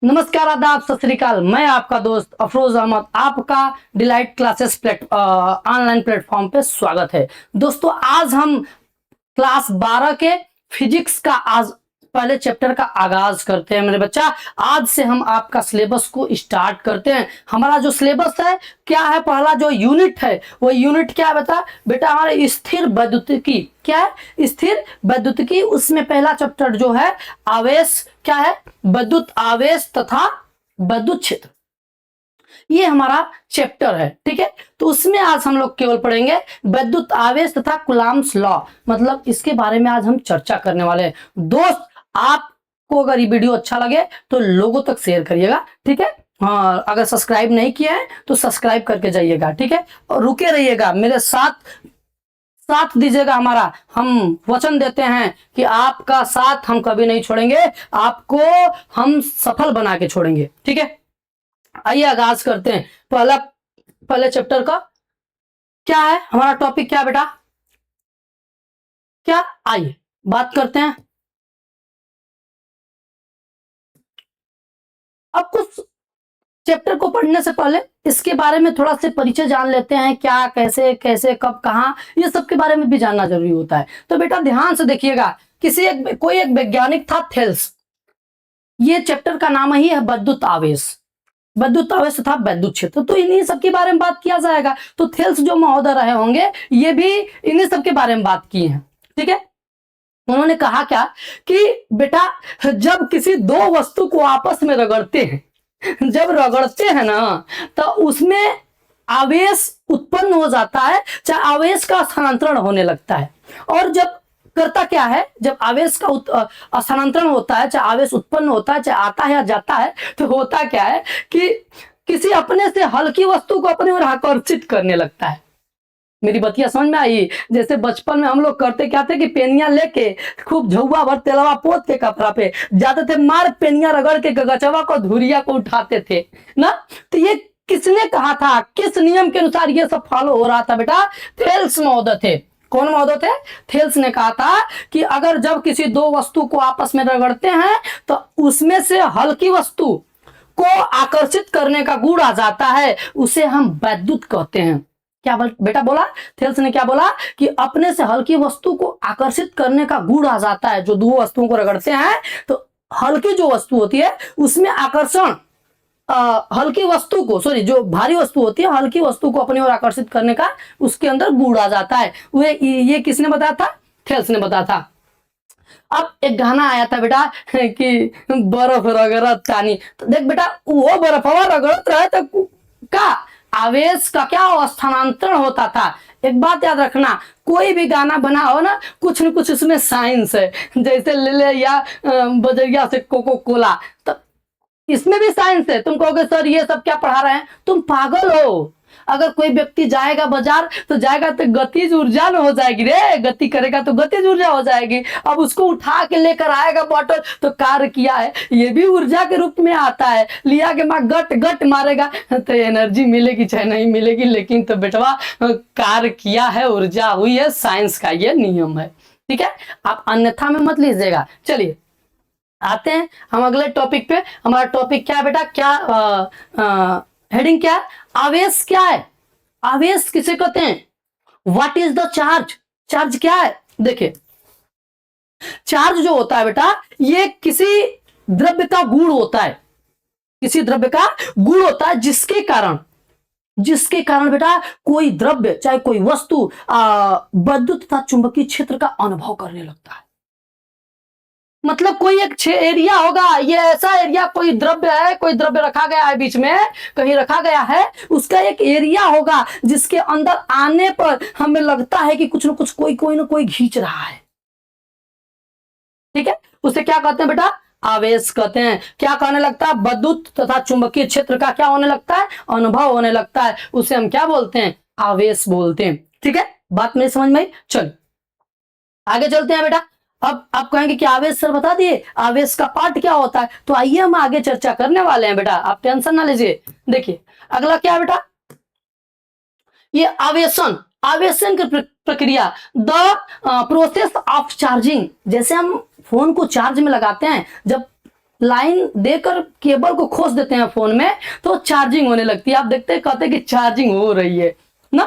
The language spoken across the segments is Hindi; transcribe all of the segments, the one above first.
नमस्कार, आदाब, सत श्री अकाल। मैं आपका दोस्त अफरोज अहमद, आपका डिलाइट क्लासेस ऑनलाइन प्लेटफॉर्म पे स्वागत है। दोस्तों, आज हम क्लास 12 के फिजिक्स का आज पहले चैप्टर का आगाज करते हैं। मेरे बच्चा, आज से हम आपका सिलेबस को स्टार्ट करते हैं। हमारा जो सिलेबस है क्या है, पहला जो यूनिट है वो यूनिट क्या है बता बेटा, हमारे स्थिर वैद्युतिकी। क्या है? स्थिर वैद्युतिकी। उसमें पहला चैप्टर जो है आवेश, क्या है? विद्युत आवेश तथा विद्युत क्षेत्र, ये हमारा चैप्टर है। ठीक है, तो उसमें आज हम लोग केवल पढ़ेंगे विद्युत आवेश तथा कुलाम्स लॉ, मतलब इसके बारे में आज हम चर्चा करने वाले हैं। दोस्त, आपको अगर ये वीडियो अच्छा लगे तो लोगों तक शेयर करिएगा। ठीक है, हाँ, अगर सब्सक्राइब नहीं किया है तो सब्सक्राइब करके जाइएगा। ठीक है, और रुके रहिएगा, मेरे साथ साथ दीजिएगा हमारा। हम वचन देते हैं कि आपका साथ हम कभी नहीं छोड़ेंगे, आपको हम सफल बना के छोड़ेंगे। ठीक है, आइए आगाज करते हैं। पहले चैप्टर का क्या है, हमारा टॉपिक क्या है बेटा, क्या? आइए बात करते हैं। अब कुछ चैप्टर को पढ़ने से पहले इसके बारे में थोड़ा से परिचय जान लेते हैं। क्या, कैसे कैसे, कब, कहां, ये सब के बारे में भी जानना जरूरी होता है। तो बेटा ध्यान से देखिएगा, कोई एक वैज्ञानिक था, थेल्स। ये चैप्टर का नाम ही है विद्युत आवेश, विद्युत आवेश तथा विद्युत क्षेत्र। तो इन्हीं सब के बारे में बात किया जाएगा। तो थेल्स जो महोदय रहे होंगे, ये भी इन्हीं सब के बारे में बात की है। ठीक है, उन्होंने कहा क्या कि बेटा, जब किसी दो वस्तु को आपस में रगड़ते हैं, जब रगड़ते हैं ना, तो उसमें आवेश उत्पन्न हो जाता है, चाहे आवेश का स्थानांतरण होने लगता है। और जब करता क्या है, जब आवेश का स्थानांतरण होता है, चाहे आवेश उत्पन्न होता है, चाहे आता है या जाता है, तो होता क्या है कि किसी अपने से हल्की वस्तु को अपनी ओर आकर्षित करने लगता है। मेरी बतिया समझ में आई? जैसे बचपन में हम लोग करते क्या थे कि पेनिया लेके खूब झुआ भर तेलवा पोत के कपड़ा पे जाते थे, मार पेनिया रगड़ के गगचवा को, धुरिया को उठाते थे ना। तो ये किसने कहा था, किस नियम के अनुसार ये सब फॉलो हो रहा था बेटा? थेल्स महोदय थे। कौन महोदय थे? थेल्स ने कहा था कि अगर जब किसी दो वस्तु को आपस में रगड़ते हैं तो उसमें से हल्की वस्तु को आकर्षित करने का गुण आ जाता है, उसे हम वैद्युत कहते हैं। क्या बेटा बोला? थेल्स ने क्या बोला कि अपने से हल्की वस्तु को आकर्षित करने का गुण आ जाता है। जो दो वस्तुओं को रगड़ते हैं तो हल्की जो वस्तु होती है उसमें आकर्षण, हल्की वस्तु को, सॉरी, जो भारी वस्तु होती है हल्की वस्तु को अपनी ओर आकर्षित करने का उसके अंदर गुण आ जाता है। ये किसने बताया था? थेल्स ने बताया था। अब एक गाना आया था बेटा कि बर्फ रगड़त तानी, तो देख बेटा, वो बर्फवा रगड़त रहे तो का आवेश का क्या स्थानांतरण होता था। एक बात याद रखना, कोई भी गाना बना हो ना, कुछ न कुछ उसमें साइंस है। जैसे ले ले या बजरिया से कोको कोला, तो इसमें भी साइंस है। तुम कहोगे सर ये सब क्या पढ़ा रहे हैं, तुम पागल हो। अगर कोई व्यक्ति जाएगा बाजार तो जाएगा तो गतिज ऊर्जा में हो जाएगी रे, गति करेगा तो गतिज ऊर्जा हो जाएगी। अब उसको उठा के लेकर आएगा बॉटल तो कार्य किया है, ये भी ऊर्जा के रूप में आता है। लिया के माँ गट गट मारेगा तो एनर्जी मिलेगी चाहे नहीं मिलेगी, लेकिन तो बेटवा कार्य किया है, ऊर्जा हुई है, साइंस का ये नियम है। ठीक है, आप अन्यथा में मत लीजिएगा। चलिए आते हैं हम अगले टॉपिक पे। हमारा टॉपिक क्या है बेटा, क्या हेडिंग क्या है? आवेश क्या है? आवेश किसे कहते हैं? What is the charge? Charge क्या है? देखिए, चार्ज जो होता है बेटा, ये किसी द्रव्य का गुण होता है, किसी द्रव्य का गुण होता है जिसके कारण बेटा कोई द्रव्य चाहे कोई वस्तु विद्युत तथा चुंबकीय क्षेत्र का अनुभव करने लगता है। मतलब कोई एक एरिया होगा, ये ऐसा एरिया, कोई द्रव्य है, कोई द्रव्य रखा गया है, बीच में कहीं रखा गया है, उसका एक एरिया होगा जिसके अंदर आने पर हमें लगता है कि कुछ ना कुछ कोई ना कोई खींच रहा है। ठीक है, उसे क्या कहते हैं बेटा? आवेश कहते हैं। क्या कहने लगता है? विद्युत तथा चुंबकीय क्षेत्र का क्या होने लगता है? अनुभव होने लगता है, उसे हम क्या बोलते हैं? आवेश बोलते हैं। ठीक है, बात मेरी समझ में आई? चलो आगे चलते हैं बेटा। अब आप कहेंगे कि आवेश सर बता दिए, आवेश का पार्ट क्या होता है, तो आइए हम आगे चर्चा करने वाले हैं बेटा, आप टेंशन ना लीजिए। देखिए अगला क्या है बेटा, ये आवेशन की प्रक्रिया, द प्रोसेस ऑफ चार्जिंग। जैसे हम फोन को चार्ज में लगाते हैं, जब लाइन देकर केबल को खोस देते हैं फोन में तो चार्जिंग होने लगती है। आप देखते हैं, कहते हैं कि चार्जिंग हो रही है ना।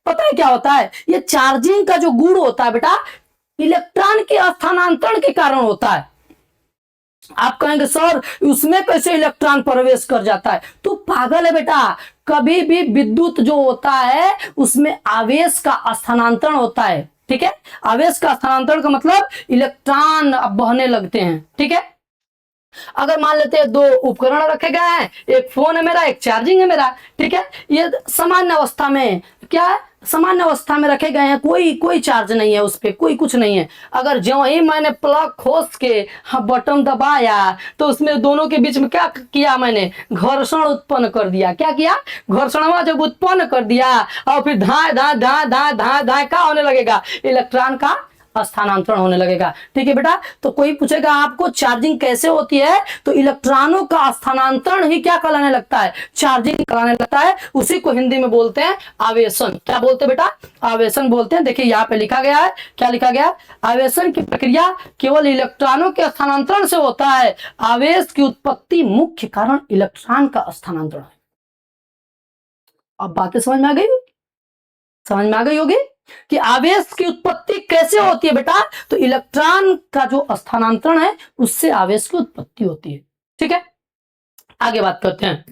पता है क्या होता है, ये चार्जिंग का जो गुण होता है बेटा, इलेक्ट्रॉन के स्थानांतरण के कारण होता है। आप कहेंगे सर उसमें कैसे इलेक्ट्रॉन प्रवेश कर जाता है? तो पागल है बेटा, कभी भी विद्युत जो होता है उसमें आवेश का स्थानांतरण होता है। ठीक है, आवेश का स्थानांतरण का मतलब इलेक्ट्रॉन अब बहने लगते हैं। ठीक है, अगर मान लेते हैं दो उपकरण रखे गए हैं, एक फोन है मेरा, एक चार्जिंग है मेरा। ठीक है, ये सामान्य अवस्था में क्या है, सामान्य अवस्था में रखे गए हैं, कोई चार्ज नहीं है उस पर, कोई कुछ नहीं है। अगर जो ही मैंने प्लग खोस के बटन दबाया तो उसमें दोनों के बीच में क्या किया, मैंने घर्षण उत्पन्न कर दिया। क्या किया, घर्षण जब उत्पन्न कर दिया और फिर धाए धाए धाए धाए धाए धाए क्या होने लगेगा, इलेक्ट्रॉन का स्थानांतरण होने लगेगा। ठीक है बेटा, तो कोई पूछेगा आपको चार्जिंग कैसे होती है, तो इलेक्ट्रॉनों का स्थानांतरण ही क्या कहलाने लगता है, चार्जिंग कहलाने लगता है। उसी को हिंदी में बोलते हैं आवेशन। क्या बोलते हैं बेटा, आवेशन बोलते हैं। देखिए यहाँ पे लिखा गया है, क्या लिखा गया है, आवेशन की प्रक्रिया केवल इलेक्ट्रॉनों के स्थानांतरण से होता है। आवेश की उत्पत्ति मुख्य कारण इलेक्ट्रॉन का स्थानांतरण है। अब बातें समझ में आ गई, समझ में आ गई होगी कि आवेश की उत्पत्ति कैसे होती है बेटा, तो इलेक्ट्रॉन का जो स्थानांतरण है उससे आवेश की उत्पत्ति होती है। ठीक है, आगे बात करते हैं।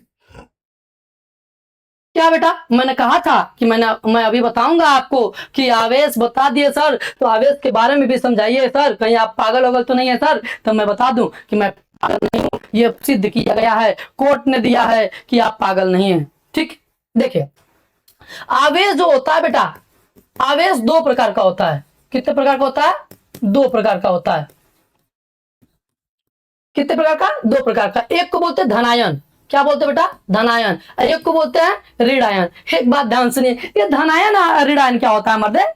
क्या बेटा, मैंने कहा था कि मैं अभी बताऊंगा आपको कि आवेश बता दिए सर, तो आवेश के बारे में भी समझाइए सर, कहीं आप पागल वगल तो नहीं है सर। तो मैं बता दूं कि मैं पागल नहीं हूं, ये सिद्ध किया गया है, कोर्ट ने दिया है कि आप पागल नहीं है। ठीक, देखिए आवेश जो होता है बेटा, आवेश दो प्रकार का होता है। कितने प्रकार का होता है, दो प्रकार का होता है। कितने प्रकार का, दो प्रकार का। एक को बोलते हैं धनायन, क्या बोलते हैं बेटा, धनायन। एक को बोलते हैं ऋणायन। एक बात ध्यान सुनिए, ये धनायन ऋणायन क्या होता है मर्दे,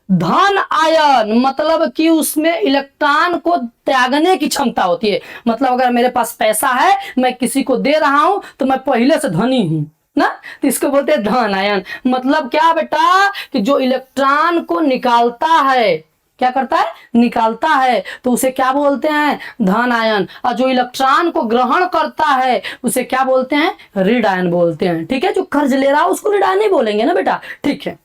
धन आयन मतलब कि उसमें इलेक्ट्रॉन को त्यागने की क्षमता होती है। मतलब अगर मेरे पास पैसा है, मैं किसी को दे रहा हूं तो मैं पहले से धनी हूं ना, तो इसको बोलते हैं धन आयन। मतलब क्या बेटा, कि जो इलेक्ट्रॉन को निकालता है, क्या करता है, निकालता है, तो उसे क्या बोलते हैं, धन आयन। और जो इलेक्ट्रॉन को ग्रहण करता है उसे क्या बोलते हैं, ऋण आयन बोलते हैं। ठीक है, जो कर्ज ले रहा है उसको ऋण आयन नहीं बोलेंगे ना बेटा। ठीक है,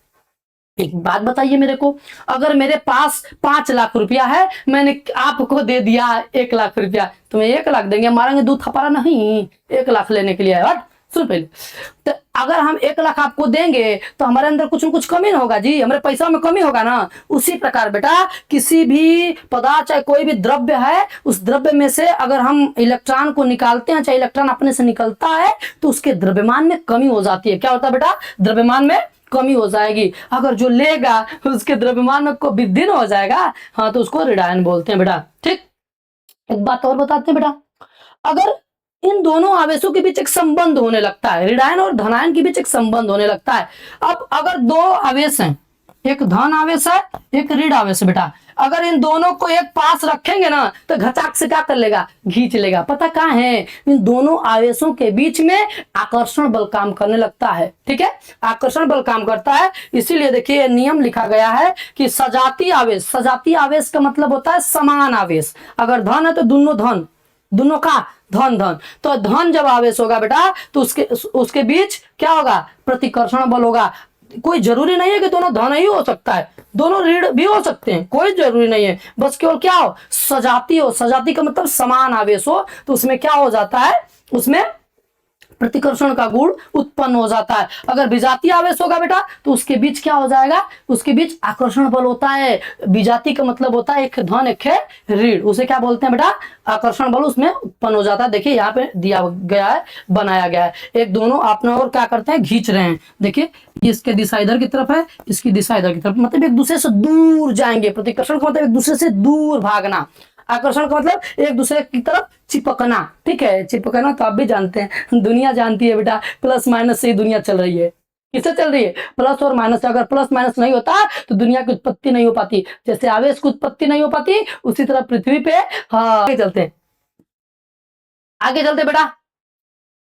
एक बात बताइए मेरे को, अगर मेरे पास 5 लाख रुपया है, मैंने आपको दे दिया 1 लाख रुपया, तो मैं 1 लाख देंगे, मारेंगे दूध थपारा नहीं, 1 लाख लेने के लिए है। सुन पहले, तो अगर हम 1 लाख आपको देंगे तो हमारे अंदर कुछ न कुछ कमी ना होगा जी, हमारे पैसा में कमी होगा ना। उसी प्रकार बेटा किसी भी पदार्थ चाहे कोई भी द्रव्य है, उस द्रव्य में से अगर हम इलेक्ट्रॉन को निकालते हैं, चाहे इलेक्ट्रॉन अपने से निकलता है, तो उसके द्रव्यमान में कमी हो जाती है। क्या होता है बेटा, द्रव्यमान में कमी हो जाएगी। अगर जो लेगा उसके द्रव्यमान में को वृद्धि हो जाएगा, हाँ, तो उसको ऋणायन बोलते हैं बेटा। ठीक, एक बात और बताते हैं बेटा, अगर इन दोनों आवेशों के बीच एक संबंध होने लगता है, ऋणायन और धनायन के बीच एक संबंध होने लगता है। अब अगर दो आवेश हैं, एक धन आवेश है, एक ऋण आवेश है बेटा, अगर इन दोनों को एक पास रखेंगे ना तो घचाक से क्या कर लेगा, खींच लेगा। पता कहाँ है, इन दोनों आवेशों के बीच में आकर्षण बल काम करने लगता है। ठीक है, आकर्षण बल काम करता है। इसीलिए देखिए नियम लिखा गया है कि सजातीय आवेश, सजातीय आवेश का मतलब होता है समान आवेश। अगर धन है तो दोनों धन, दोनों का धन धन, तो धन जब आवेश होगा बेटा तो उसके बीच क्या होगा, प्रतिकर्षण बल होगा। कोई जरूरी नहीं है कि दोनों धन ही हो सकता है, दोनों ऋण भी हो सकते हैं, कोई जरूरी नहीं है, बस केवल क्या हो, सजाती हो। सजाती का मतलब समान आवेश हो, तो उसमें क्या हो जाता है, उसमें प्रतिकर्षण का गुण उत्पन्न हो जाता है। अगर विजातीय आवेश होगा बेटा तो उसके बीच क्या हो जाएगा, उसके बीच आकर्षण बल होता है। विजातीय का मतलब होता है एक धन एक है ऋण, उसे क्या बोलते हैं बेटा, आकर्षण बल उसमें उत्पन्न हो जाता है। देखिए यहाँ पे दिया गया है, बनाया गया है, एक दोनों अपना और क्या करते हैं, खींच रहे हैं। देखिए इसके दिशा इधर की तरफ है, इसकी दिशा इधर की तरफ, मतलब एक दूसरे से दूर जाएंगे। प्रतिकर्षण का मतलब एक दूसरे से दूर भागना, आकर्षण का मतलब एक दूसरे की तरफ चिपकना। ठीक है, चिपकना तो आप भी जानते हैं, दुनिया जानती है बेटा, प्लस माइनस से ही दुनिया चल रही है। किससे चल रही है, प्लस और माइनस से। अगर प्लस माइनस नहीं होता तो दुनिया की उत्पत्ति नहीं हो पाती। जैसे आवेश की उत्पत्ति नहीं हो पाती, उसी तरह पृथ्वी पे, हाँ, आगे चलते हैं, आगे चलते बेटा।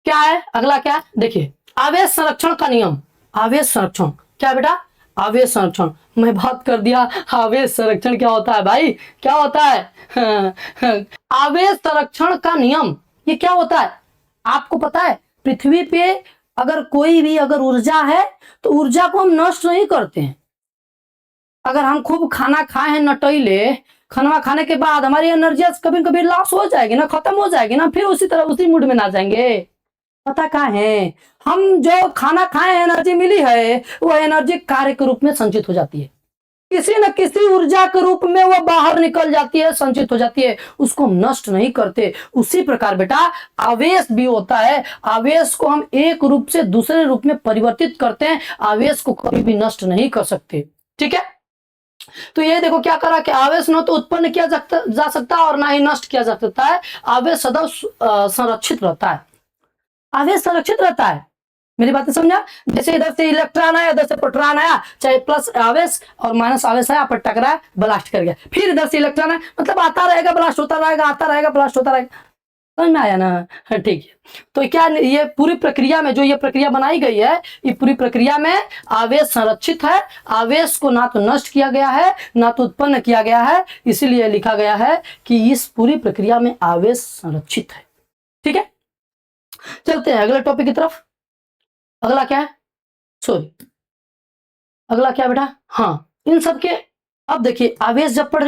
क्या है अगला, क्या देखिए, आवेश संरक्षण का नियम। आवेश संरक्षण क्या बेटा, आवेश संरक्षण मैं बात कर दिया आवेश संरक्षण क्या होता है भाई, क्या होता है आवेश संरक्षण का नियम। ये क्या होता है आपको पता है? पृथ्वी पे अगर कोई भी अगर ऊर्जा है तो ऊर्जा को हम नष्ट नहीं करते हैं। अगर हम खूब खाना खाए हैं नटैले, खाना खाने के बाद हमारी एनर्जी कभी कभी लॉस हो जाएगी ना, खत्म हो जाएगी ना, फिर उसी तरह उसी मूड में ना जाएंगे। पता क्या है, हम जो खाना खाए एनर्जी मिली है वो एनर्जी कार्य के रूप में संचित हो जाती है, किसी न किसी ऊर्जा के रूप में वो बाहर निकल जाती है, संचित हो जाती है, उसको हम नष्ट नहीं करते। उसी प्रकार बेटा आवेश भी होता है, आवेश को हम एक रूप से दूसरे रूप में परिवर्तित करते हैं, आवेश को कभी भी नष्ट नहीं कर सकते। ठीक है, तो ये देखो क्या करा कि आवेश न तो उत्पन्न किया जा सकता है और ना ही नष्ट किया जा सकता है। आवेश सदैव संरक्षित रहता है, आवेश संरक्षित रहता है। मेरी बातें समझा? जैसे इधर से इलेक्ट्रॉन आया, इधर से प्रोटॉन आया, चाहे प्लस आवेश और माइनस आवेश आया, पर टकराया, ब्लास्ट कर गया, फिर इधर से इलेक्ट्रॉन आया, मतलब आता रहेगा ब्लास्ट होता रहेगा, आता रहेगा ब्लास्ट होता रहेगा। समझ में आया ना? ठीक है, तो क्या ये पूरी प्रक्रिया में जो ये प्रक्रिया बनाई गई है, ये पूरी प्रक्रिया में आवेश संरक्षित है, आवेश को ना तो नष्ट किया गया है ना तो उत्पन्न किया गया है, इसीलिए लिखा गया है कि इस पूरी प्रक्रिया में आवेश संरक्षित है। ठीक है, चलते हैं अगले टॉपिक की तरफ। अगला क्या है, सॉरी अगला क्या बेटा, हाँ इन सब के, अब देखिए आवेश जब पढ़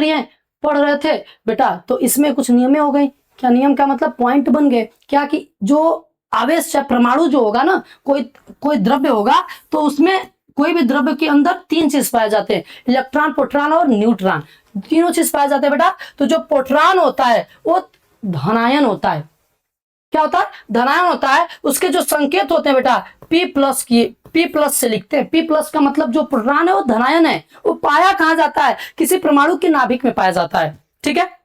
रहे थे बेटा, तो इसमें कुछ नियमें हो गई। क्या नियम, क्या मतलब पॉइंट बन गए क्या, कि जो आवेश चाहे परमाणु जो होगा ना, कोई द्रव्य होगा तो उसमें कोई भी द्रव्य के अंदर 3 चीज पाए जाते हैं, इलेक्ट्रॉन, प्रोटॉन और न्यूट्रॉन, तीनों चीज पाए जाते हैं बेटा। तो जो प्रोटॉन होता है वो धनायन होता है, क्या होता है, धनायन होता है। उसके जो संकेत होते हैं बेटा P प्लस से लिखते हैं। P प्लस का मतलब जो प्रोटॉन है वो धनायन है, वो पाया कहां जाता है, किसी परमाणु के नाभिक में पाया जाता है। ठीक है,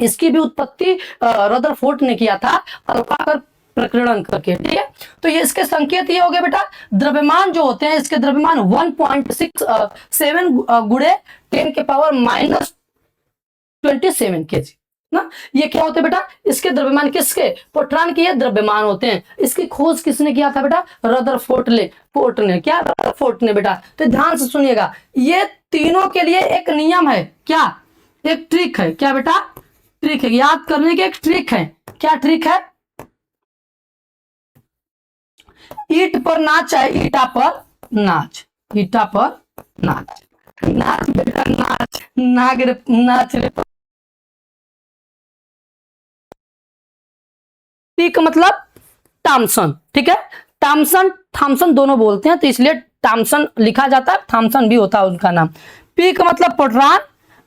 इसकी भी उत्पत्ति रदरफोर्ड ने किया था अल्फा प्रकीर्णन करके। ठीक है, तो ये इसके संकेत ये हो गए बेटा, द्रव्यमान जो होते हैं इसके द्रव्यमान 1.67 गुणे 10 के पावर -27 kg ना। ये क्या होते हैं बेटा, इसके द्रव्यमान, किसके, प्रोटॉन के ये द्रव्यमान होते हैं। इसकी खोज किसने किया था बेटा, रदरफोर्ड ने, क्या रदरफोर्ड ने बेटा। तो ध्यान से सुनिएगा, ये तीनों के लिए एक नियम है, क्या, एक ट्रिक है, क्या बेटा, ट्रिक है, याद करने की एक ट्रिक है। क्या ट्रिक है, ईट पर नाच चाहे ईटा पर नाच, ईटा पर नाच, नाच बेटा नाच, नाच रे। टी का मतलब थॉमसन, ठीक है, थॉमसन दोनों बोलते हैं तो इसलिए थॉमसन लिखा जाता है, थॉमसन भी होता है उनका नाम। पी का मतलब प्रोटॉन,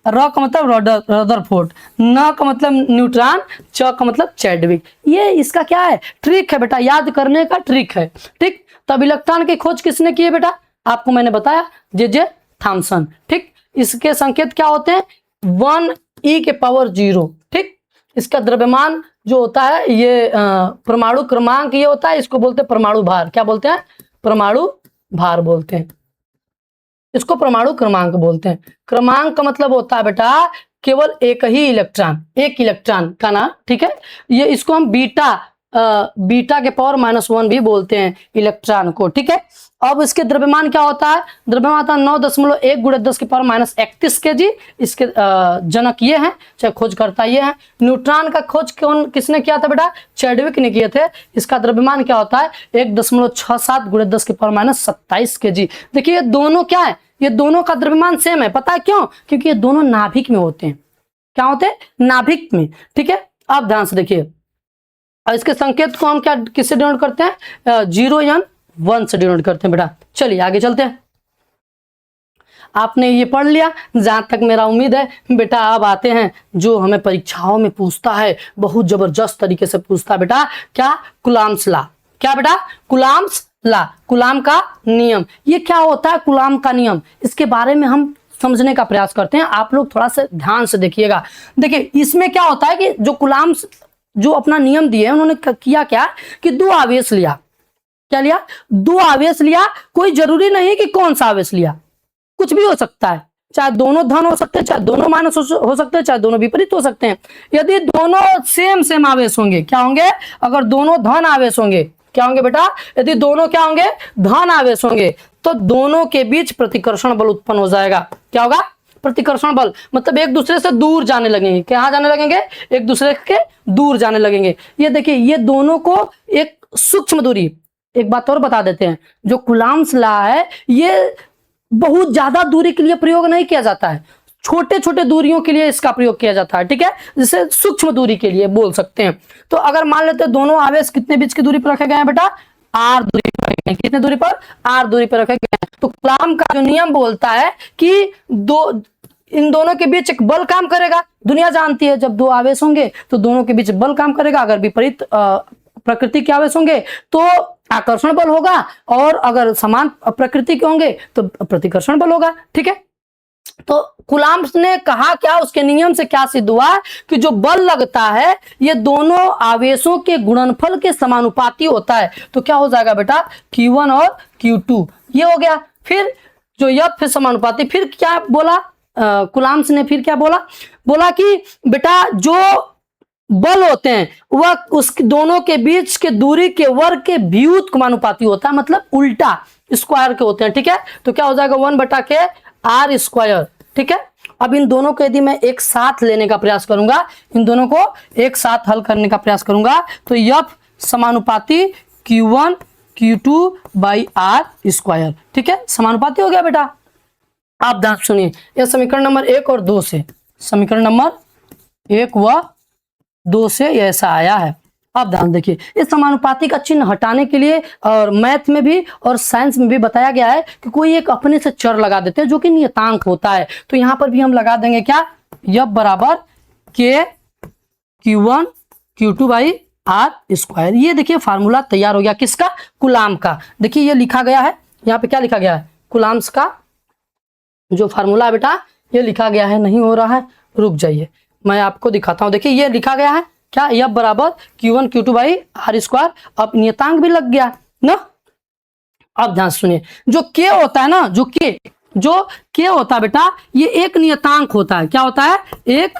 र का मतलब रदरफोर्ड, न का मतलब न्यूट्रॉन, च का मतलब चैडविक। ये इसका क्या है, ट्रिक है बेटा, याद करने का ट्रिक है। ठीक, तब इलेक्ट्रॉन की खोज किसने की है बेटा, आपको मैंने बताया, जे थॉमसन। ठीक, इसके संकेत क्या होते हैं, 1e⁻0। ठीक, इसका द्रव्यमान जो होता है ये परमाणु क्रमांक ये होता है, इसको बोलते हैं परमाणु भार। क्या बोलते हैं, परमाणु भार बोलते हैं, इसको परमाणु क्रमांक बोलते हैं। क्रमांक का मतलब होता है बेटा केवल एक ही इलेक्ट्रॉन, एक इलेक्ट्रॉन का नाम। ठीक है, ये इसको हम बीटा के पावर -1 भी बोलते हैं इलेक्ट्रॉन को। ठीक है, अब इसके द्रव्यमान क्या होता है, द्रव्यमान होता है 9.1 × 10 के पावर -31 kg। इसके जनक ये हैं, चाहे खोजकर्ता ये हैं। न्यूट्रॉन का खोज किसने किया था बेटा, चैडविक ने किए थे। इसका द्रव्यमान क्या होता है 1.67 × 10 के पावर -27 kg। देखिए ये दोनों क्या है, ये दोनों का द्रव्यमान सेम है, पता है क्यों, क्योंकि ये दोनों नाभिक में होते हैं। क्या होते हैं, नाभिक में। ठीक है, अब ध्यान से देखिए, इसके संकेत को हम क्या किससे डिनोट करते हैं, 0 या 1 से डिनोट करते हैं बेटा। चलिए आगे चलते हैं, आपने ये पढ़ लिया जहां तक मेरा उम्मीद है बेटा। अब आते हैं जो हमें परीक्षाओं में पूछता है, बहुत जबरदस्त तरीके से पूछता है बेटा, क्या, कुलाम्स लॉ। क्या बेटा, कुलाम्स लॉ, कुलाम का नियम। ये क्या होता है कुलाम का नियम, इसके बारे में हम समझने का प्रयास करते हैं। आप लोग थोड़ा सा ध्यान से देखिएगा। देखिए इसमें क्या होता है कि जो कुलाम्स जो अपना नियम दिए उन्होंने किया क्या कि 2 आवेश लिया। क्या लिया, 2 आवेश लिया। कोई जरूरी नहीं कि कौन सा आवेश लिया, कुछ भी हो सकता है, चाहे दोनों धन हो सकते हैं, चाहे दोनों माइनस हो सकते हैं, चाहे दोनों विपरीत हो सकते हैं। यदि दोनों सेम आवेश होंगे, क्या होंगे, अगर दोनों धन आवेश होंगे, क्या होंगे बेटा, यदि दोनों क्या होंगे, धन आवेश होंगे, तो दोनों के बीच प्रतिकर्षण बल उत्पन्न हो जाएगा। क्या होगा? प्रतिकर्षण बल, मतलब एक दूसरे से दूर जाने लगेंगे। कहाँ जाने लगेंगे? एक दूसरे के दूर जाने लगेंगे। ये देखिए, ये दोनों को एक सूक्ष्म दूरी, एक बात और बता देते हैं, जो कूलॉम्स लॉ है ये बहुत ज्यादा दूरी के लिए प्रयोग नहीं किया जाता है, छोटे छोटे दूरियों के लिए इसका प्रयोग किया जाता है। ठीक है, जिसे सूक्ष्म दूरी के लिए बोल सकते हैं। तो अगर मान लेते हैं दोनों आवेश कितने बीच की दूरी पर रखे गए हैं बेटा? आर दूरी पर रखे गए हैं। कितने दूरी पर? आर दूरी पर रखे गए हैं। तो कूलॉम का जो नियम बोलता है कि इन दोनों के बीच एक बल काम करेगा। दुनिया जानती है जब दो आवेश होंगे तो दोनों के बीच बल काम करेगा। अगर विपरीत प्रकृति के आवेश होंगे तो आकर्षण बल होगा, और अगर समान प्रकृति के होंगे तो प्रतिकर्षण बल होगा। ठीक है, तो कूलॉम्स ने कहा क्या, उसके नियम से क्या सिद्ध हुआ कि जो बल लगता है ये दोनों आवेशों के गुणनफल के समानुपाती होता है। तो क्या हो जाएगा बेटा? Q1 और Q2 ये हो गया। फिर जो F है समानुपाती, फिर क्या बोला कूलॉम्स ने? फिर क्या बोला? बोला कि बेटा जो बल होते हैं वह उस दोनों के बीच के दूरी के वर्ग के व्युत्क्रमानुपाती होता है, मतलब उल्टा स्क्वायर के होते हैं। ठीक है, तो क्या हो जाएगा? 1/r²। ठीक है, अब इन दोनों को यदि मैं एक साथ लेने का प्रयास करूंगा, इन दोनों को एक साथ हल करने का प्रयास करूंगा, तो F समानुपाती Q1 Q2/r²। ठीक है, समानुपाती हो गया बेटा। आप ध्यान सुनिए, यह समीकरण नंबर 1 और 2 से, समीकरण नंबर 1 व 2 से ऐसा आया है। आप ध्यान देखिए, इस समानुपाती का चिन्ह हटाने के लिए और मैथ में भी और साइंस में भी बताया गया है कि कोई एक अपने से चर लगा देते हैं जो कि नियतांक होता है। तो यहां पर भी हम लगा देंगे क्या? F बराबर K Q1 Q2/r²। ये देखिए फार्मूला तैयार हो गया, किसका? कूलॉम का। देखिए ये लिखा गया है, यहाँ पे क्या लिखा गया है? कूलॉम्स का जो फार्मूला है बेटा ये लिखा गया है। नहीं हो रहा है, रुक जाइए मैं आपको दिखाता हूं। देखिए ये लिखा गया है क्या? F बराबर Q1 Q2/r²। अब नियतांक भी लग गया ना। अब ध्यान सुनिए, जो K होता है ना, जो K होता है बेटा, ये एक नियतांक होता है। क्या होता है? एक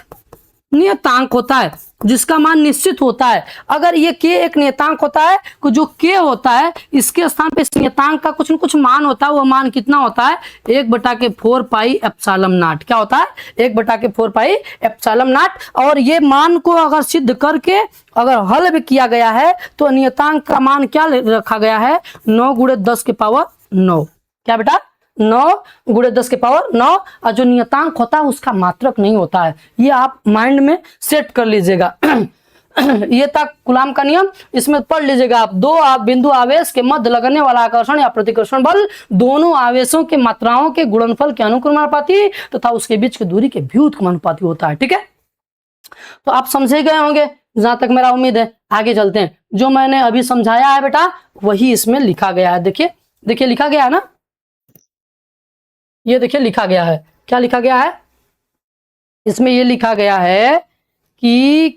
नियतांक होता है जिसका मान निश्चित होता है। अगर ये K एक नियतांक होता है तो जो K होता है इसके स्थान पे इस नियतांक का कुछ न कुछ मान होता है। वो मान कितना होता है? 1/4πε0। क्या होता है? 1/4πε0। और ये मान को अगर सिद्ध करके अगर हल भी किया गया है तो नियतांक का मान क्या रखा गया है? 9 × 10⁹। क्या बेटा? 9 × 10⁹। और जो नियतांक होता है उसका मात्रक नहीं होता है। ये आप माइंड में सेट कर लीजिएगा। ये था कूलॉम का नियम, इसमें पढ़ लीजिएगा आप। दो बिंदु आवेश के मध्य लगने वाला आकर्षण या प्रतिकर्षण बल दोनों आवेशों के मात्राओं के गुणनफल के अनुक्रमानुपाती तथा उसके बीच की दूरी के व्युत्क्रमानुपाती होता है। ठीक है, तो आप समझे गए होंगे जहां तक मेरा उम्मीद है। आगे चलते हैं, जो मैंने अभी समझाया है बेटा वही इसमें लिखा गया है। देखिए देखिए लिखा गया है ना, ये देखिए लिखा गया है। क्या लिखा गया है इसमें? ये लिखा गया है कि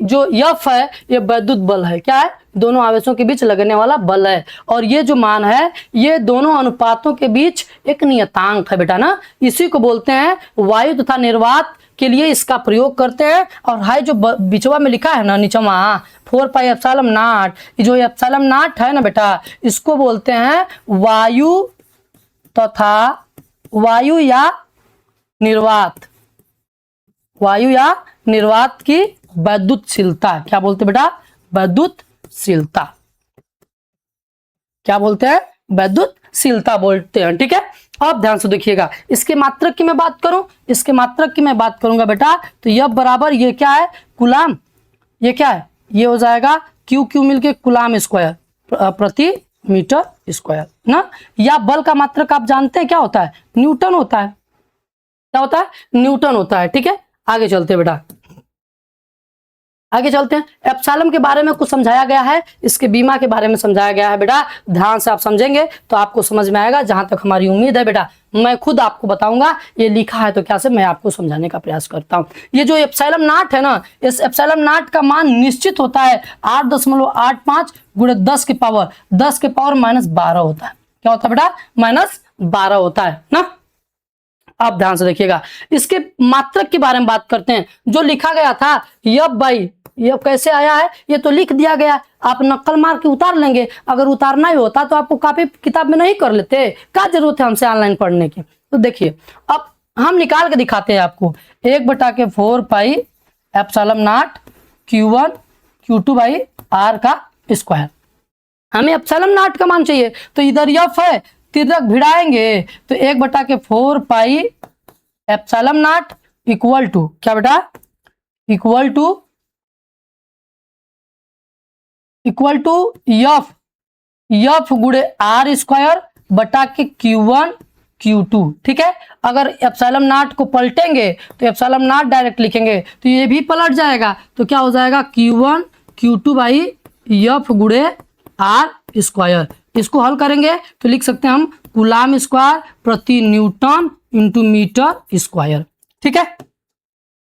जो F है ये वैद्युत बल है। क्या है? दोनों आवेशों के बीच लगने वाला बल है। और ये जो मान है ये दोनों अनुपातों के बीच एक नियतांक है बेटा ना। इसी को बोलते हैं वायु तथा निर्वात के लिए इसका प्रयोग करते हैं। और हाई जो बिचवा में लिखा है ना, नीचवा 4πε0, जो ε0 है ना बेटा, इसको बोलते हैं वायु या निर्वात की वैद्युतशीलता। क्या बोलते बेटा? वैद्युतशीलता। क्या बोलते हैं? वैद्युतशीलता बोलते हैं। ठीक है, अब ध्यान से देखिएगा, इसके मात्रक की मैं बात करूं, इसके मात्रक की मैं बात करूंगा बेटा, तो F बराबर ये क्या है? कूलॉम। ये क्या है? ये हो जाएगा Q मिलके कूलॉम स्क्वायर प्रति मीटर स्क्वायर ना। या बल का मात्रक आप जानते हैं क्या होता है? न्यूटन होता है। क्या होता है? न्यूटन होता है। ठीक है, आगे चलते हैं बेटा, आगे चलते हैं। एप्सिलॉन के बारे में कुछ समझाया गया है, इसके बीमा के बारे में समझाया गया है बेटा। ध्यान से आप समझेंगे तो आपको समझ में आएगा, जहां तक हमारी उम्मीद है बेटा। मैं खुद आपको बताऊंगा, ये लिखा है तो क्या से मैं आपको समझाने का प्रयास करता हूं। ये जो ε0 है ना, इस ε0 का मान निश्चित होता है 8.85 × 10⁻12 होता है। क्या होता है बेटा? -12 होता है ना। आप ध्यान से देखिएगा, इसके मात्रक के बारे में बात करते हैं। जो लिखा गया था F ये कैसे आया है, ये तो लिख दिया गया, आप नकल मार के उतार लेंगे। अगर उतारना ही होता तो आपको कॉपी किताब में नहीं कर लेते, क्या जरूरत है हमसे ऑनलाइन पढ़ने की। तो देखिए अब हम निकाल के दिखाते हैं आपको, 1/4 pi epsilon naught Q1 Q2 by R का स्क्वायर। हमें एप्सिलॉन नॉट का मान चाहिए, तो इधर एफ है, तिरक भिड़ाएंगे तो 1/4 pi epsilon naught equal to क्या बेटा, इक्वल टू एफ गुड़े R स्क्वायर बटा के Q1 Q2। ठीक है, अगर एप्सिलॉन नॉट को पलटेंगे तो एप्सिलॉन नॉट डायरेक्ट लिखेंगे तो ये भी पलट जाएगा, तो क्या हो जाएगा Q1 Q2 बाई एफ गुड़े R स्क्वायर। इसको हल करेंगे तो लिख सकते हैं हम कूलाम स्क्वायर प्रति न्यूटन इंटू मीटर स्क्वायर। ठीक है,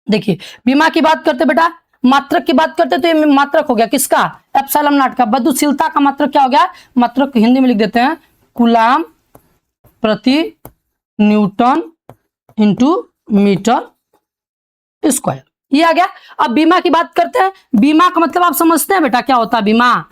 देखिए बीमा की बात करते बेटा, मात्रक की बात करते तो ये मात्रक हो गया किसका, एप्सिलॉन नॉट का। बद्धशीलता का मात्रक क्या हो गया, मात्रक हिंदी में लिख देते हैं कूलाम प्रति न्यूटन इंटू मीटर स्क्वायर, ये आ गया। अब बीमा की बात करते हैं, बीमा का मतलब आप समझते हैं बेटा क्या होता है बीमा,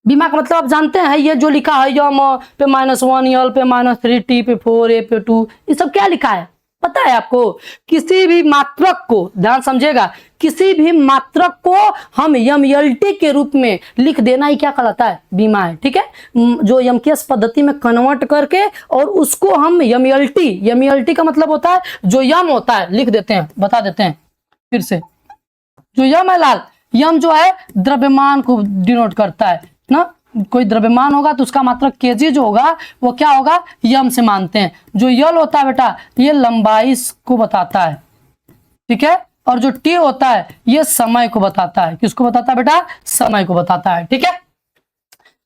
बीमा का मतलब आप जानते हैं, ये जो लिखा है यम पे -1, यल पे -3, टी पे 4, ए पे 2, ये सब क्या लिखा है पता है आपको। किसी भी मात्रक को ध्यान समझिएगा, किसी भी मात्रक को हम यमएलटी के रूप में लिख देना ही क्या कहलाता है, बीमा है। ठीक है, जो यमकेएस पद्धति में कन्वर्ट करके और उसको हम यमएलटी का मतलब होता है जो यम होता है, लिख देते हैं, बता देते हैं फिर से। जो यम है लाल, यम जो है द्रव्यमान को डिनोट करता है ना, कोई द्रव्यमान होगा तो उसका मात्रक केजी जो होगा वो क्या होगा, यम से मानते हैं। जो यल होता है बेटा ये लंबाई को बताता है, ठीक है, और जो टी होता है ये समय को बताता है। किसको बताता है बेटा, समय को बताता है। ठीक है,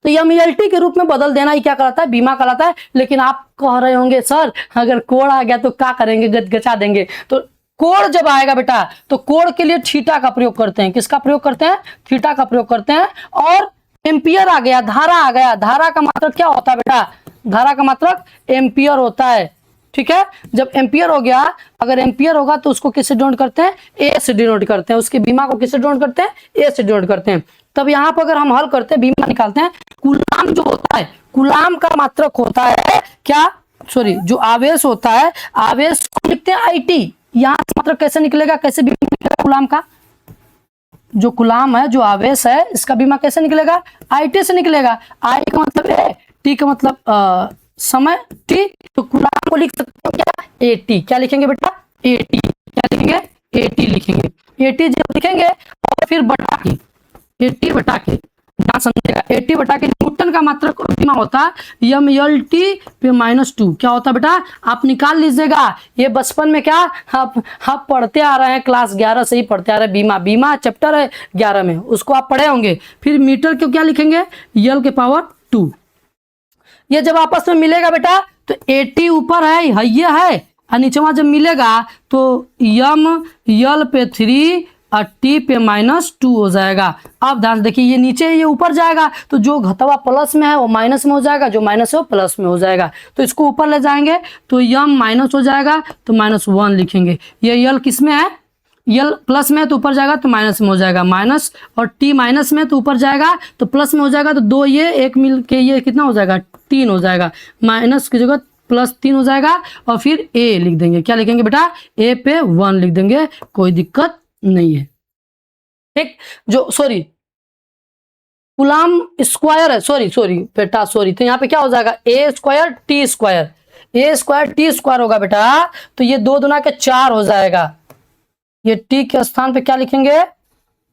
तो यमएलटी के रूप में बदल देना ही क्या कहलाता है, बीमा कहलाता है। लेकिन आप कह रहे होंगे सर अगर कोड आ गया तो क्या करेंगे, गचगचा देंगे। तो कोड जब आएगा बेटा तो कोड के लिए थीटा का प्रयोग करते हैं। किसका प्रयोग करते हैं, थीटा का प्रयोग करते हैं। और एम्पियर आ गया, धारा आ गया, धारा का मात्रक क्या होता है बेटा, धारा का मात्रक एम्पियर होता है। ठीक है, जब एम्पियर हो गया, अगर एम्पियर होगा तो उसको किससे डिनोट करते हैं, ए से डिनोट करते हैं। उसके बीमा को किससे डिनोट करते हैं, ए से डिनोट करते हैं। तब यहाँ पर अगर हम हल करते हैं, बीमा निकालते हैं, कूलाम जो होता है, कूलाम का मात्रक होता है क्या, सॉरी जो आवेश होता है, आवेश को लिखते हैं आईटी। यहाँ से मात्रक कैसे निकलेगा, कैसे बीमा निकलेगा कूलाम का, जो कूलाम है, जो आवेश है, इसका बीमा कैसे निकलेगा, आईटी से निकलेगा। आई का मतलब है, टी का मतलब समय, टी, तो कूलाम को लिख सकते हैं क्या, एटी। क्या लिखेंगे बेटा, एटी। क्या लिखेंगे, एटी लिखेंगे। एटी जब लिखेंगे और फिर बटा के, एटी बटा के, ध्यान समझेगा, 80 बटा के न्यूटन का मात्रक बीमा होता है यमएलटी पे -2। क्या होता है बेटा, आप निकाल लीजिएगा। ये बचपन में क्या आप पढ़ते आ रहे हैं, क्लास 11 से ही पढ़ते आ रहे हैं। बीमा चैप्टर है 11 में, उसको आप पढ़े होंगे। फिर मीटर को क्या लिखेंगे, यल के पावर 2। ये जब आपस में मिलेगा बेटा तो 80 ऊपर है, ये है, और नीचे जब मिलेगा तो यम यल पे 3 और टी पे -2 हो जाएगा। अब ध्यान देखिए, ये नीचे ये ऊपर जाएगा तो जो घटवा प्लस में है वो माइनस में हो जाएगा, जो माइनस है वो प्लस में हो जाएगा। तो इसको ऊपर ले जाएंगे तो यम माइनस हो जाएगा तो -1 लिखेंगे। ये यल किस में है, यल प्लस में है तो ऊपर जाएगा तो माइनस में हो जाएगा, माइनस, और टी माइनस में तो ऊपर जाएगा तो प्लस में हो जाएगा। तो 2 ये 1 मिल के ये कितना हो जाएगा, 3 हो जाएगा। माइनस की जगह +3 हो जाएगा और फिर ए लिख देंगे। क्या लिखेंगे बेटा, ए पे 1 लिख देंगे, कोई दिक्कत नहीं है। ठीक, जो सॉरी कूलाम स्क्वायर है, सॉरी बेटा सॉरी, तो यहाँ पे क्या हो जाएगा, ए स्क्वायर टी स्क्वायर, ए स्क्वायर टी स्क्वायर होगा बेटा। तो ये 2 दूना के 4 हो जाएगा। ये टी के स्थान पे क्या लिखेंगे,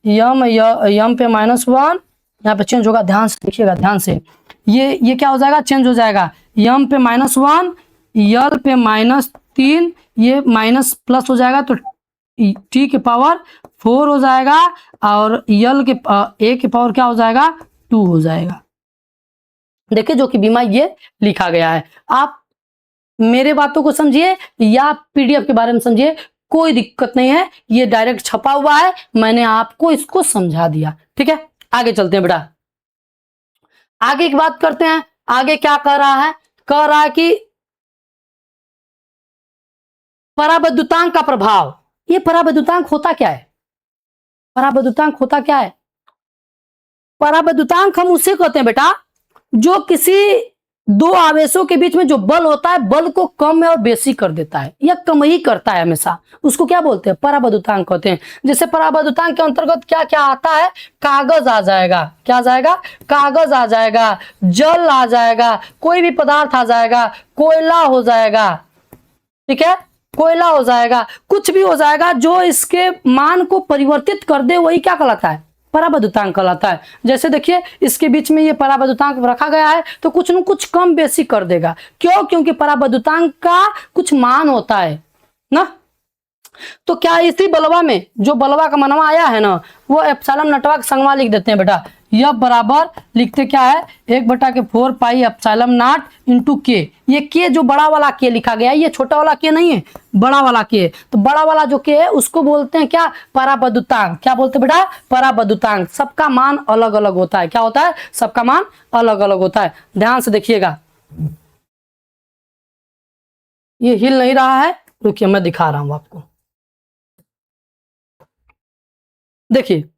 यम पे -1, यहाँ पे चेंज होगा, ध्यान से लिखिएगा, ध्यान से। ये क्या हो जाएगा, चेंज हो जाएगा, यम पे -1, यल पे -3, ये माइनस प्लस हो जाएगा तो टी के पावर 4 हो जाएगा, और यल के ए के पावर क्या हो जाएगा, 2 हो जाएगा। देखिए जो कि बीमा ये लिखा गया है। आप मेरे बातों को समझिए या पीडीएफ के बारे में समझिए, कोई दिक्कत नहीं है, ये डायरेक्ट छपा हुआ है, मैंने आपको इसको समझा दिया। ठीक है, आगे चलते हैं बेटा, आगे की बात करते हैं। आगे क्या कह रहा है, कह रहा है कि परावैद्युतांक का प्रभाव। ये परावैद्युतांक होता क्या है, पराबैद्युतांक होता क्या है? पराबैद्युतांक हम उसे कहते हैं बेटा जो किसी दो आवेशों के बीच में जो बल होता है, बल को कम और बेसी कर देता है या कम ही करता है हमेशा, उसको क्या बोलते हैं? पराबैद्युतांक कहते हैं। जैसे पराबैद्युतांक के अंतर्गत क्या क्या आता है? कागज आ जाएगा। क्या आ जाएगा? कागज आ जाएगा, जल आ जाएगा, कोई भी पदार्थ आ जाएगा, कोयला हो जाएगा, ठीक है, कोयला हो जाएगा, कुछ भी हो जाएगा जो इसके मान को परिवर्तित कर दे, वही क्या कहलाता है? पराबैद्युतांक कहलाता है। जैसे देखिए इसके बीच में ये पराबैद्युतांक रखा गया है तो कुछ न कुछ कम बेसी कर देगा। क्यों? क्योंकि पराबैद्युतांक का कुछ मान होता है ना। तो क्या इसी बलवा में जो बलवा का मनवा आया है ना, वो एप्सिलॉन नटवा का संगवा लिख देते हैं बेटा। यह बराबर लिखते क्या है? 1/4 पाई एप्सिलॉन नॉट इंटू के। ये के जो बड़ा वाला के लिखा गया है, ये छोटा वाला के नहीं है, बड़ा वाला के। तो बड़ा वाला जो के है उसको बोलते हैं क्या? पराबैद्युतांक। क्या बोलते हैं बेटा? पराबैद्युतांक। सबका मान अलग अलग होता है। क्या होता है? सबका मान अलग अलग होता है। ध्यान से देखिएगा, ये हिल नहीं रहा है, रुकिए मैं दिखा रहा हूं आपको। देखिए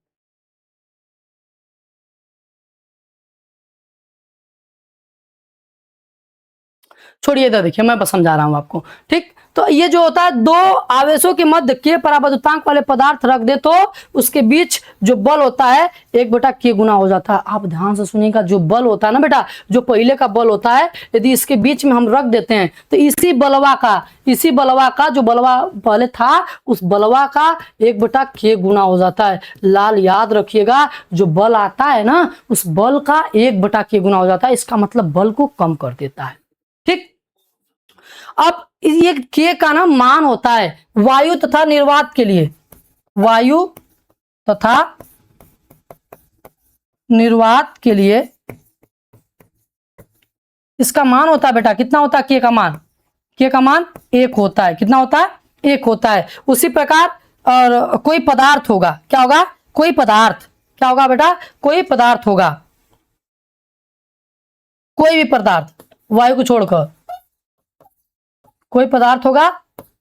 छोड़िए इधर, देखिए मैं बस समझा रहा हूं आपको, ठीक। तो ये जो होता है दो आवेशों के मध्य के पराबैद्युतांक वाले पदार्थ रख दे तो उसके बीच जो बल होता है 1/k गुना हो जाता है। आप ध्यान से सुनिएगा, जो बल होता है ना बेटा, जो पहले का बल होता है, यदि इसके बीच में हम रख देते हैं तो इसी बलवा का जो बलवा पहले था उस बलवा का 1/k गुना हो जाता है। लाल याद रखिएगा, जो बल आता है ना उस बल का 1/k गुना हो जाता है। इसका मतलब बल को कम कर देता है, ठीक। अब ये के का ना मान होता है वायु तथा निर्वात के लिए, वायु तथा निर्वात के लिए इसका मान होता है बेटा, कितना होता है के का मान? के का मान 1 होता है। कितना होता है? 1 होता है। उसी प्रकार और कोई पदार्थ होगा, क्या होगा? कोई पदार्थ, क्या होगा बेटा? कोई पदार्थ होगा, कोई भी पदार्थ वायु को छोड़कर कोई पदार्थ होगा,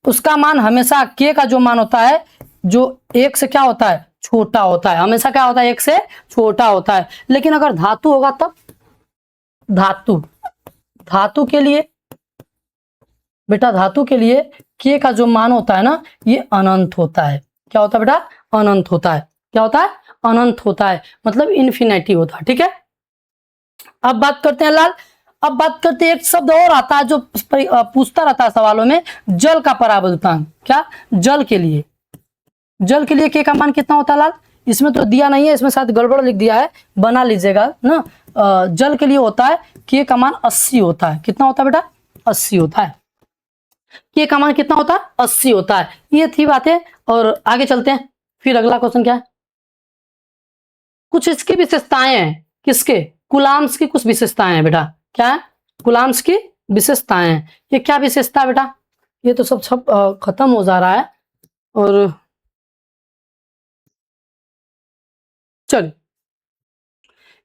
उसका मान हमेशा के का जो मान होता है जो 1 से क्या होता है? छोटा होता है। हमेशा क्या होता है? 1 से छोटा होता है। लेकिन अगर धातु होगा तब? धातु के लिए बेटा, धातु के लिए के का जो मान होता है ना ये अनंत होता है। क्या होता है बेटा? अनंत होता है। क्या होता है? अनंत होता है, मतलब इन्फिनिटी होता है, ठीक है। अब बात करते हैं लाल, अब बात करते हैं एक शब्द और आता है जो पूछता रहता है सवालों में, जल का पराबैद्युतांक। क्या? जल के लिए के का मान कितना होता है लाल? इसमें तो दिया नहीं है, इसमें शायद गड़बड़ लिख दिया है, बना लीजिएगा ना। जल के लिए होता है के का मान 80 होता है। कितना होता है बेटा? 80 होता है। के का मान कितना होता है? 80 होता है। ये थी बातें, और आगे चलते हैं। फिर अगला क्वेश्चन क्या है? कुछ इसकी विशेषताएं हैं। किसके? कूलाम्स की कुछ विशेषताएं हैं बेटा। क्या है? कूलाम्स की विशेषताएं हैं। ये क्या विशेषता है बेटा? ये तो सब खत्म हो जा रहा है, और चलिए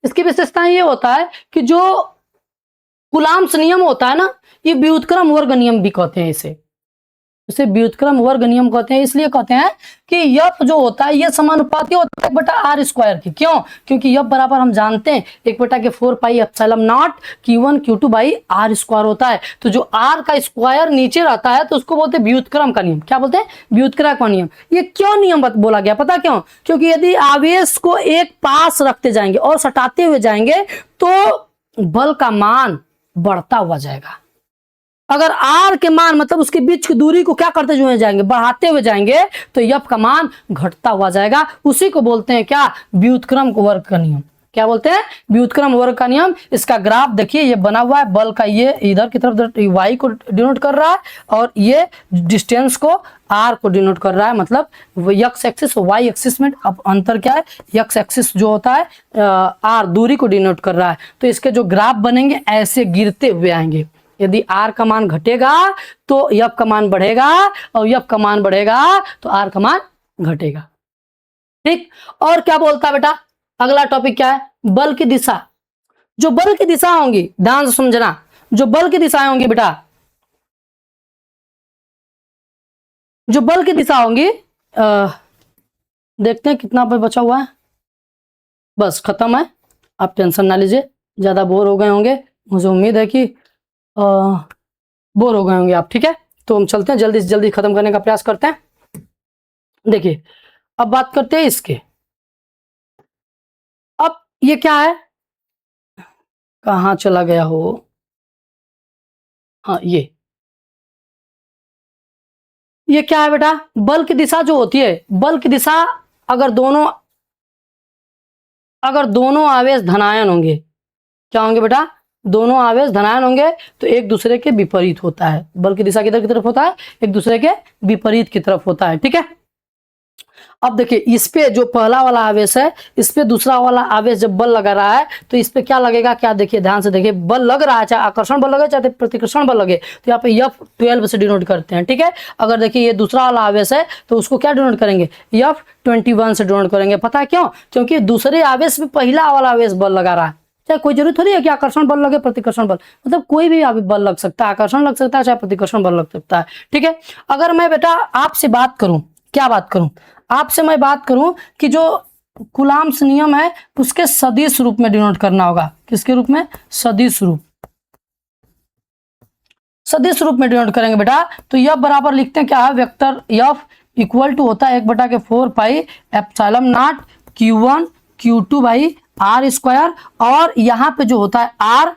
इसकी विशेषताएं ये होता है कि जो कूलाम्स नियम होता है ना, ये व्युत्क्रम वर्ग नियम भी कहते हैं इसे व्युत्क्रम वर्ग नियम कहते हैं। इसलिए कहते हैं कि यफ जो होता है ये समानुपाती होता है 1/r² की। क्यों? क्योंकि यफ बराबर हम जानते हैं 1/4 pi epsilon naught Q1 Q2 by r² होता है। तो जो r का स्क्वायर नीचे रहता है तो उसको बोलते हैं व्युत्क्रम का नियम। क्या बोलते हैं? व्युत्क्रम का नियम। ये क्यों नियम बोला गया पता क्यों? क्योंकि यदि आवेश को एक पास रखते जाएंगे और सटाते हुए जाएंगे तो बल का मान बढ़ता हुआ जाएगा। अगर r के मान मतलब उसके बीच की दूरी को क्या करते हुए जाएंगे? बढ़ाते हुए जाएंगे तो यफ का मान घटता हुआ जाएगा। उसी को बोलते हैं क्या? व्युत्क्रम वर्ग का नियम। क्या बोलते हैं? व्युत्क्रम वर्ग का नियम। इसका ग्राफ देखिए, ये बना हुआ है बल का, ये इधर की तरफ y को डिनोट कर रहा है और ये डिस्टेंस को r को डिनोट कर रहा है। मतलब x एक्सिस और y एक्सिस में अब अंतर क्या है? x एक्सिस जो होता है r दूरी को डिनोट कर रहा है। तो इसके जो ग्राफ बनेंगे ऐसे गिरते हुए आएंगे। यदि r का मान घटेगा तो यफ का मान बढ़ेगा, और यफ का मान बढ़ेगा तो r का मान घटेगा, ठीक। और क्या बोलता है बेटा? अगला टॉपिक क्या है? बल की दिशा। जो बल की दिशा होंगी, ध्यान से समझना, जो बल की दिशाएं होंगी बेटा, जो बल की दिशा होंगी देखते हैं कितना पे बचा हुआ है। बस खत्म है, आप टेंशन ना लीजिए। ज़्यादा बोर हो गए होंगे, मुझे उम्मीद है कि बोर हो गए होंगे आप। ठीक है, तो हम चलते हैं, जल्दी से जल्दी खत्म करने का प्रयास करते हैं। देखिए अब बात करते हैं इसके। अब ये क्या है, कहाँ चला गया हो, हाँ ये क्या है बेटा, बल की दिशा जो होती है, बल की दिशा अगर दोनों आवेश धनायन होंगे, क्या होंगे बेटा, दोनों आवेश धनायन होंगे तो एक दूसरे के विपरीत होता है। बल की दिशा किधर की तरफ होता है, एक दूसरे के विपरीत की तरफ होता है। ठीक है, अब देखिए इस पे जो पहला वाला आवेश है, इस पे दूसरा वाला आवेश जब बल लगा रहा है तो इस पे क्या लगेगा, क्या देखिए ध्यान से देखिए, बल लग रहा है, चाहे आकर्षण बल लगे चाहे प्रतिकर्षण बल लगे, तो यहाँ पे F12 से डिनोट करते हैं। ठीक है, अगर देखिए ये दूसरा वाला आवेश है तो उसको क्या डिनोट करेंगे, F21 से डिनोट करेंगे। पता है क्यों, क्योंकि दूसरे आवेश में पहला वाला आवेश बल लगा रहा है। चाहे कोई जरूरी थोड़ी है कि आकर्षण बल लगे प्रतिकर्षण बल, मतलब कोई भी बल लग सकता है, आकर्षण लग सकता है चाहे प्रतिकर्षण बल लग सकता है। ठीक है, अगर मैं बेटा आपसे बात करूं, क्या बात करूं, आपसे मैं बात करूं कि जो कूलाम्स नियम है उसके सदिश रूप में डिनोट करना होगा। किसके रूप में, सदिश रूप, सदिश रूप में डिनोट करेंगे बेटा। तो F बराबर लिखते हैं क्या है, वेक्टर F इक्वल टू होता है 1/4 pi epsilon naught Q1 Q2 by R square, और यहाँ पे जो होता है R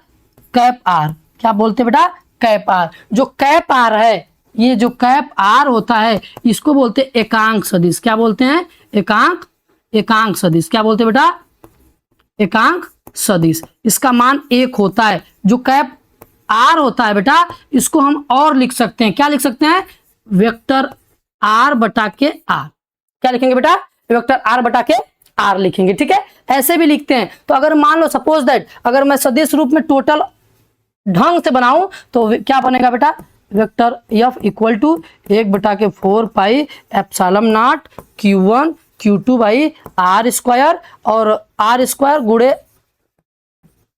कैप R, क्या बोलते हैं बेटा, कैप R। जो कैप R है, ये जो कैप R होता है इसको बोलते हैं एकांक सदिश। क्या बोलते हैं, एकांक सदिश। क्या बोलते हैं बेटा, एकांक सदिश। इसका मान 1 होता है। जो कैप R होता है बेटा, इसको हम और लिख सकते हैं, क्या लिख सकते हैं, वेक्टर R बटा के R। क्या लिखेंगे बेटा, वेक्टर R बटा के R लिखेंगे। ठीक है, ऐसे भी लिखते हैं। तो अगर मान लो सपोज दैट अगर मैं सदिश रूप में टोटल ढंग से बनाऊं तो क्या बनेगा बेटा, vector F equal to 1/4 pi epsilon naught Q1 Q2 by R square, और R स्क्वायर गुणे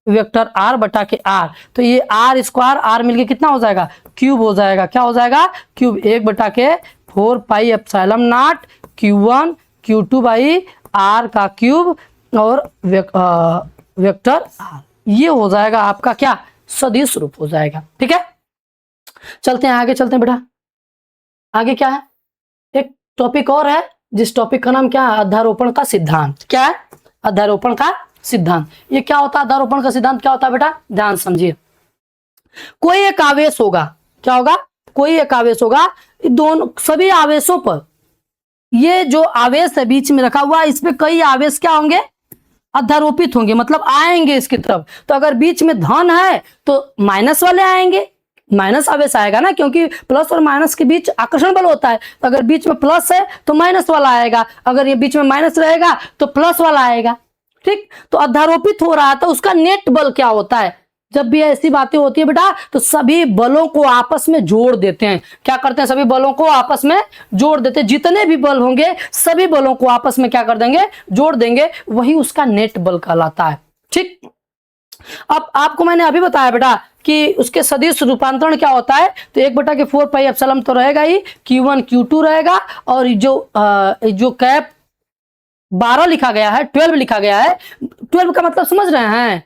वेक्टर R बटा के R। तो ये R स्क्वायर R मिलके कितना हो जाएगा, क्यूब हो जाएगा। क्या हो जाएगा, cube, 1/4 pi epsilon naught Q1 Q2 by R का क्यूब और वेक्टर R। ये हो जाएगा आपका क्या, सदिश रूप हो जाएगा। ठीक है, चलते हैं आगे, चलते हैं बेटा। आगे क्या है, एक टॉपिक और है जिस टॉपिक का नाम क्या है, अध्यारोपण का सिद्धांत। क्या है, अध्यारोपण का सिद्धांत। ये क्या होता है, अध्यारोपण का सिद्धांत क्या होता है बेटा, ध्यान समझिए। कोई एक आवेश होगा, क्या होगा, कोई एक आवेश होगा, दोनों सभी आवेशों पर, ये जो आवेश है बीच में रखा हुआ, इसमें कई आवेश क्या होंगे, अध्यारोपित होंगे, मतलब आएंगे इसकी तरफ। तो अगर बीच में धन है तो माइनस वाले आएंगे, माइनस आवेश आएगा ना, क्योंकि प्लस और माइनस के बीच आकर्षण बल होता है। तो अगर बीच में प्लस है तो माइनस वाला आएगा, अगर ये बीच में माइनस रहेगा तो प्लस वाला आएगा। ठीक, तो अध्यारोपित हो रहा है तो उसका नेट बल क्या होता है। जब भी ऐसी बातें होती है बेटा तो सभी बलों को आपस में जोड़ देते हैं। क्या करते हैं, सभी बलों को आपस में जोड़ देते हैं। जितने भी बल होंगे सभी बलों को आपस में क्या कर देंगे, जोड़ देंगे, वही उसका नेट बल कहलाता है। ठीक, अब आपको मैंने अभी बताया बेटा कि उसके सदिश रूपांतरण क्या होता है। तो 1/4 पाई एप्सिलॉन तो रहेगा ही, Q1 Q2 रहेगा, और जो कैप 12 लिखा गया है, 12 लिखा गया है, 12 का मतलब समझ रहे हैं,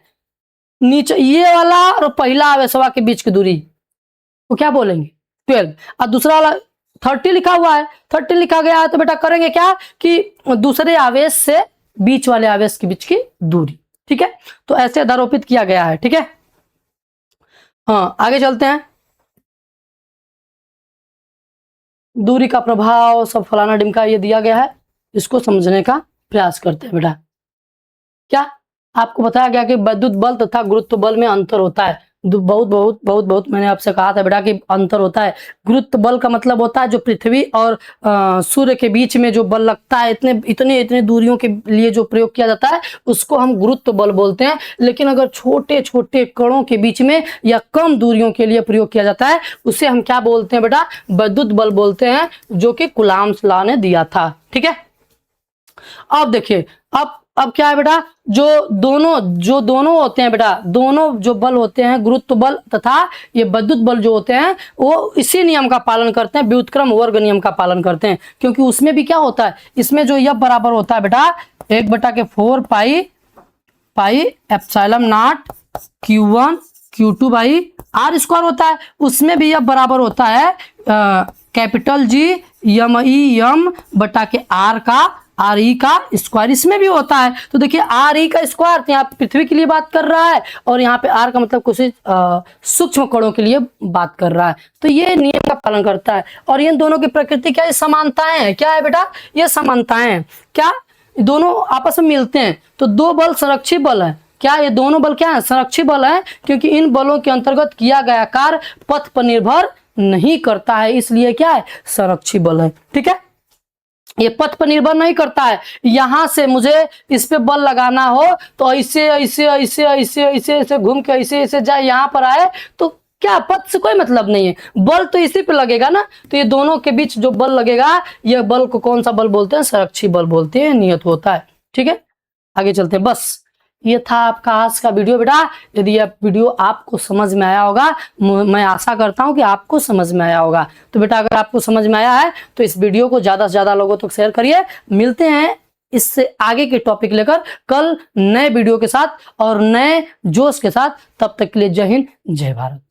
नीचे ये वाला और पहला आवेशवा के बीच की दूरी तो क्या बोलेंगे 12, और दूसरा वाला 30 लिखा हुआ है, 30 लिखा गया है। तो बेटा करेंगे क्या कि दूसरे आवेश से बीच वाले आवेश के बीच की दूरी। ठीक है, तो ऐसे अध्यारोपित किया गया है। ठीक है, हाँ आगे चलते हैं। दूरी का प्रभाव सब फलाना डिमका ये दिया गया है, इसको समझने का प्रयास करते हैं बेटा। क्या आपको बताया गया कि विद्युत बल तथा गुरुत्व बल में अंतर होता है। बहुत बहुत बहुत बहुत मैंने आपसे कहा था बेटा कि अंतर होता है। गुरुत्व बल का मतलब होता है जो पृथ्वी और सूर्य के बीच में जो बल लगता है, इतने दूरियों के लिए जो प्रयोग किया जाता है उसको हम गुरुत्व बल बोलते हैं। लेकिन अगर छोटे छोटे कणों के बीच में या कम दूरियों के लिए प्रयोग किया जाता है उसे हम क्या बोलते हैं बेटा, विद्युत बल बोलते हैं, जो कि कूलाम्स लॉ ने दिया था। ठीक है, अब देखिए, अब अब क्या है बेटा, जो दोनों होते हैं बेटा, दोनों जो बल होते हैं, गुरुत्व बल तथा ये विद्युत बल जो होते हैं, वो इसी नियम का पालन करते हैं, व्युत्क्रम वर्ग नियम का पालन करते हैं। क्योंकि उसमें भी क्या होता है, इसमें जो F बराबर होता है बेटा 1/4 pi epsilon naught Q1 Q2 by R square होता है। उसमें भी F बराबर होता है कैपिटल G M बटा के R का RE का स्क्वायर, इसमें भी होता है। तो देखिए RE का स्क्वायर तो यहाँ पृथ्वी के लिए बात कर रहा है, और यहाँ पे R का मतलब कुछ सूक्ष्म कणों के लिए बात कर रहा है। तो ये नियम का पालन करता है। और इन दोनों की प्रकृति क्या है, समानताएं हैं। क्या है बेटा, ये समानताएं हैं। क्या दोनों आपस में मिलते हैं, तो दो बल संरक्षी बल है। क्या ये दोनों बल क्या है, संरक्षी बल है, क्योंकि इन बलों के अंतर्गत किया गया कार्य पथ पर निर्भर नहीं करता है, इसलिए क्या है, संरक्षी बल है। ठीक है, ये पथ पर निर्भर नहीं करता है। यहां से मुझे इस पे बल लगाना हो तो ऐसे ऐसे ऐसे ऐसे ऐसे ऐसे घूम के ऐसे ऐसे जाए, यहां पर आए तो क्या पथ से कोई मतलब नहीं है, बल तो इसी पे लगेगा ना। तो ये दोनों के बीच जो बल लगेगा, ये बल को कौन सा बल बोलते हैं, संरक्षी बल बोलते हैं, नियत होता है। ठीक है, आगे चलते हैं। बस ये था आपका आज का वीडियो बेटा। यदि यह वीडियो आपको समझ में आया होगा, मैं आशा करता हूं कि आपको समझ में आया होगा। तो बेटा अगर आपको समझ में आया है तो इस वीडियो को ज्यादा से ज्यादा लोगों तक शेयर करिए। मिलते हैं इससे आगे के टॉपिक लेकर कल नए वीडियो के साथ और नए जोश के साथ। तब तक के लिए जय हिंद, जय भारत।